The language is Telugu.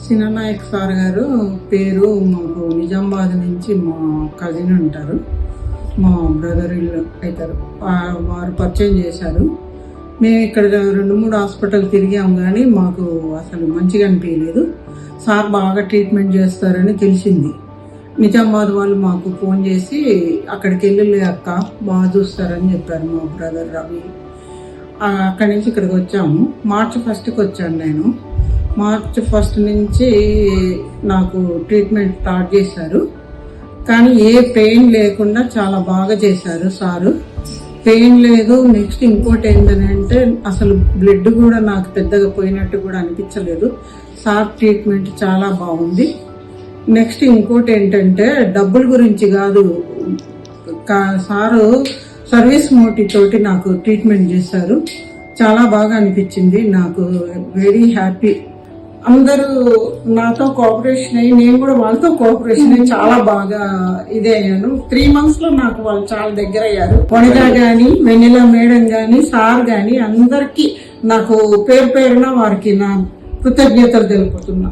సినానాయక్ సార్ గారు పేరు మాకు నిజామాబాద్ నుంచి మా కజిన్ ఉంటారు, మా బ్రదర్ ఇల్లు అవుతారు. వారు పరిచయం చేశారు. మేము ఇక్కడ 2-3 హాస్పిటల్ తిరిగాము కానీ మాకు అసలు మంచిగా అనిపించలేదు. సార్ బాగా ట్రీట్మెంట్ చేస్తారని తెలిసింది. నిజామాబాద్ వాళ్ళు మాకు ఫోన్ చేసి అక్కడికి వెళ్ళలే అక్క, బాగా చూస్తారని చెప్పారు మా బ్రదర్ రవి. అక్కడి నుంచి ఇక్కడికి వచ్చాము. మార్చి 1కి వచ్చాను నేను. మార్చి 1 నుంచి నాకు ట్రీట్మెంట్ స్టార్ట్ చేశారు. కానీ ఏ పెయిన్ లేకుండా చాలా బాగా చేశారు సారు. పెయిన్ లేదు. నెక్స్ట్ ఇంకోటి ఏంటంటే అసలు బ్లడ్ కూడా నాకు పెద్దగా పోయినట్టు కూడా అనిపించలేదు. సార్ ట్రీట్మెంట్ చాలా బాగుంది. నెక్స్ట్ ఇంకోటి ఏంటంటే డబ్బుల గురించి కాదు, సారు సర్వీస్ మోటివ్ తోటి నాకు ట్రీట్మెంట్ చేశారు. చాలా బాగా అనిపించింది నాకు. Very happy. అందరూ నాతో కోఆపరేషన్ అయ్యి, నేను కూడా వాళ్ళతో కోఆపరేషన్ అయ్యి చాలా బాగా ఇదే అయ్యాను. 3 months లో నాకు వాళ్ళు చాలా దగ్గర అయ్యారు. వనిత గాని, వెన్నెల మేడం గాని, సార్ గాని అందరికీ నాకు పేరున వారికి నా కృతజ్ఞతలు తెలుపుతున్నా.